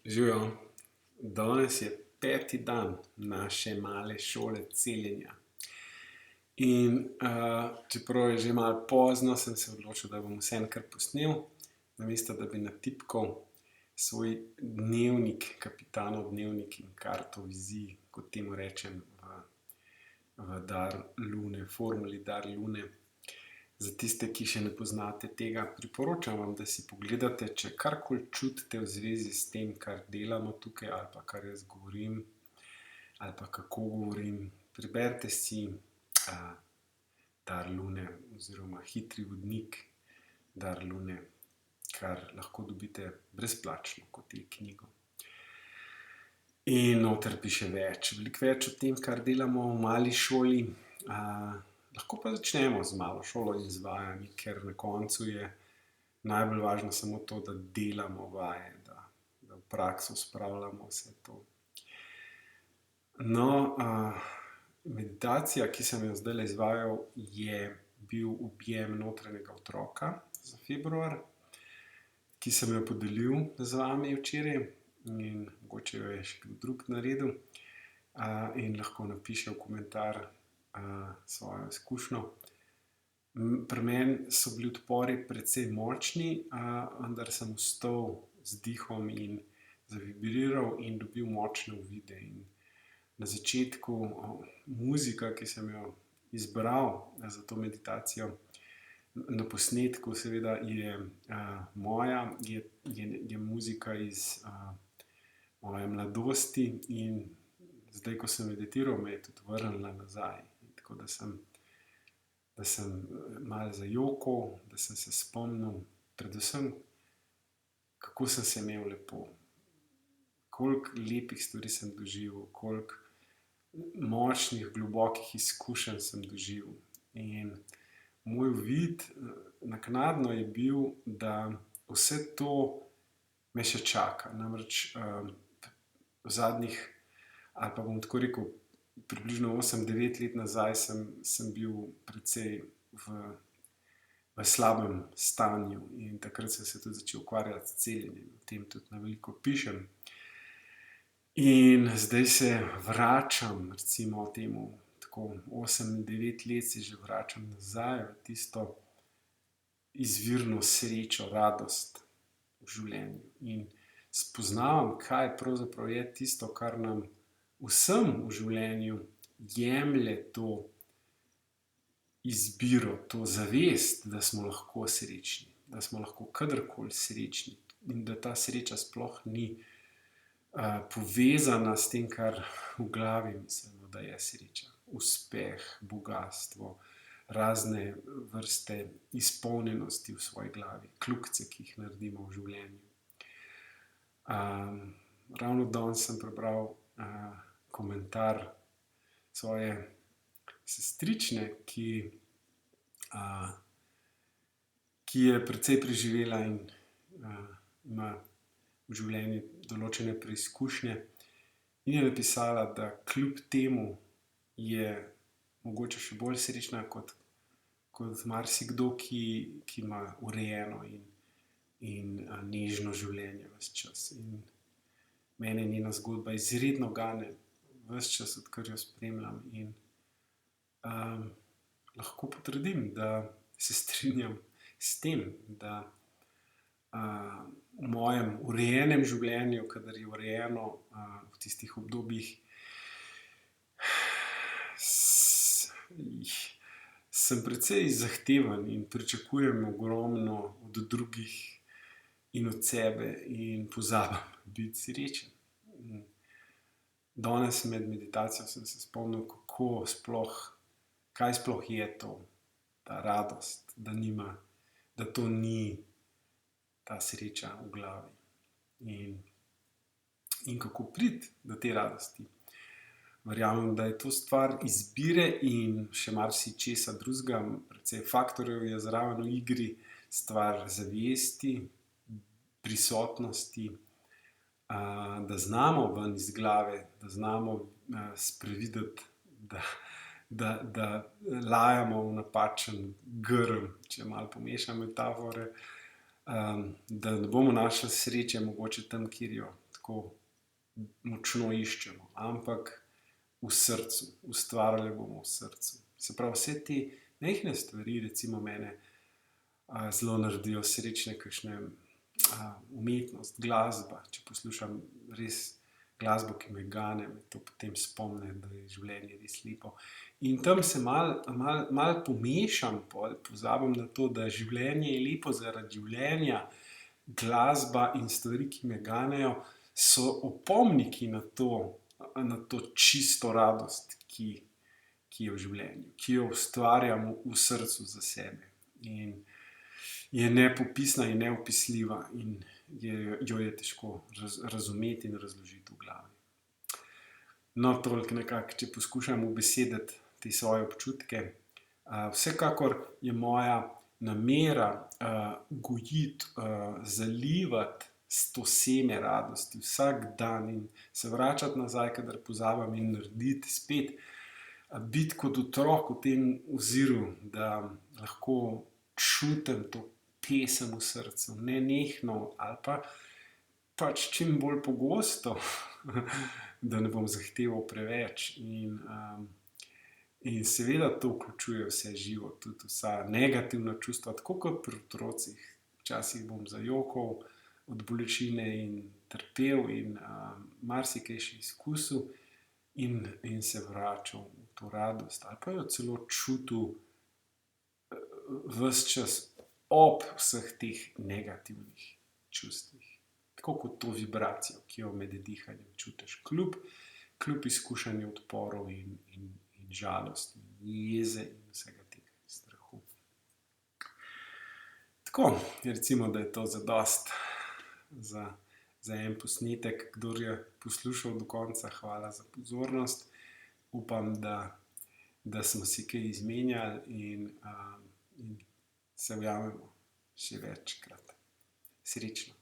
Živijo, danes je 5. dan naše male šole celjenja. In čeprav je že malo pozno, sem se odločil, da bom vseeno kar posnel, namesto da bi natipkal svoj dnevnik, kapitanov dnevnik in karto vizij, kot temu rečem, v Dar Lune, formuli Dar Lune. Za tiste, ki še ne poznate tega, priporočam vam, da si pogledate, če karkoli čutite v zvezi s tem, kar delamo tukaj, ali pa kar jaz govorim, ali pa kako govorim. Preberite si Dar Lune oziroma hitri vodnik Dar Lune, kar lahko dobite brezplačno kot e-knjigo. In noter piše veliko več o tem, kar delamo v mali šoli. Lahko pa začnemo z malo šolo in z vajami, ker na koncu je najbolj važno samo to, da delamo vaje, da v prakso spravljamo vse to. No, meditacija, ki sem jo zdajle izvajal, je bil objem notranjega otroka za februar, ki sem jo podelil z vami včeraj in mogoče jo je še kdo drug naredil. In lahko napiše v komentar svojo izkušnjo. Pri meni so bili odpori precej močni, vendar sem vstal z dihom in zavibriral in dobil močne uvide. In na začetku muzika, ki sem jo izbral za to meditacijo, na posnetku seveda je moja, je muzika iz moje mladosti in zdaj, ko sem meditiral, me je tudi vrnila nazaj. Tako da sem malo zajokal, da sem se spomnil predvsem, kako sem se imel lepo. Koliko lepih stvari sem doživel, koliko močnih, globokih izkušenj sem doživel. In moj uvid naknadno je bil, da vse to me še čaka. Namreč v zadnjih, ali pa bom tako rekel, približno 8-9 let nazaj sem bil precej v slabem stanju in takrat sem se tudi začel ukvarjati s celjenjem. O tem tudi na veliko pišem. In zdaj se vračam, recimo temu, tako 8-9 let se že vračam nazaj v tisto izvirno srečo, radost v življenju. In spoznavam, kaj pravzaprav je tisto, kar nam vsem v življenju jemlje to izbiro, to zavest, da smo lahko srečni, da smo lahko kadarkoli srečni in da ta sreča sploh ni povezana s tem, kar v glavi mislimo, da je sreča. Uspeh, bogastvo, razne vrste izpolnjenosti v svoji glavi, kljukice, ki jih naredimo v življenju. Ravno danes sem prebral komentar svoje sestrične, ki je precej preživela in ima v življenju določene preizkušnje. In je napisala, da kljub temu je mogoče še bolj srečna kot marsikdo, ki ima urejeno in nežno življenje ves čas. In mene njena zgodba izredno gane ves čas, odkar jo spremljam. In lahko potrdim, da se strinjam s tem, da v mojem urejenem življenju, kadar je urejeno v tistih obdobjih, sem precej zahteven in pričakujem ogromno od drugih in od sebe in pozabim biti srečen. Danes med meditacijo sem se spomnil, kaj sploh je to, ta radost, da to ni ta sreča v glavi. In kako priti do te radosti. Verjamem, da je to stvar izbire in še marsičesa drugega, precej faktorjev je zraven v igri, stvar zavesti, prisotnosti, da znamo ven iz glave, da znamo sprevideti, da lajamo v napačen grm, če malo pomešam metafore, da ne bomo našli sreče mogoče tam, kjer jo tako močno iščemo, ampak v srcu, ustvarjali bomo v srcu. Se pravi, vse te majhne stvari, recimo mene zelo naredijo srečne, kakšne umetnost, glasba. Če poslušam res glasbo, ki me gane, me to potem spomne, da je življenje res lepo. In tam se mal pomešam, pozabim na to, da življenje je lepo zaradi življenja. Glasba in stvari, ki me ganejo, so opomniki na to čisto radost, ki je v življenju, ki jo ustvarjamo v srcu za sebe. In je nepopisna in neopisljiva in jo je težko razumeti in razložiti v glavi. No, toliko nekako, če poskušam ubesediti te svoje občutke. Vsekakor je moja namera gojiti, zalivati to seme radosti vsak dan in se vračati nazaj, kadar pozabim, in narediti spet, biti kot otrok v tem oziru, da lahko čutim to pesem v srcu, nenehno ali pa pač čim bolj pogosto, da ne bom zahteval preveč. In seveda to vključuje vse živo, tudi vsa negativna čustva, tako kot pri otrocih. Včasih bom zajokal od bolečine in trpel in marsikaj še izkusil in se vračal v to radost. Ali pa jo celo čutil ves čas ob vseh teh negativnih čustvih. Tako kot to vibracijo, ki jo med dihanjem čutiš, kljub izkušanju odporov in žalosti, jeze in vsega tega strahu. Tako, recimo, da je to zadosti za en posnetek. Kdor je poslušal do konca, hvala za pozornost. Upam, da smo si kaj izmenjali in se ujamemo še večkrat. Srečno.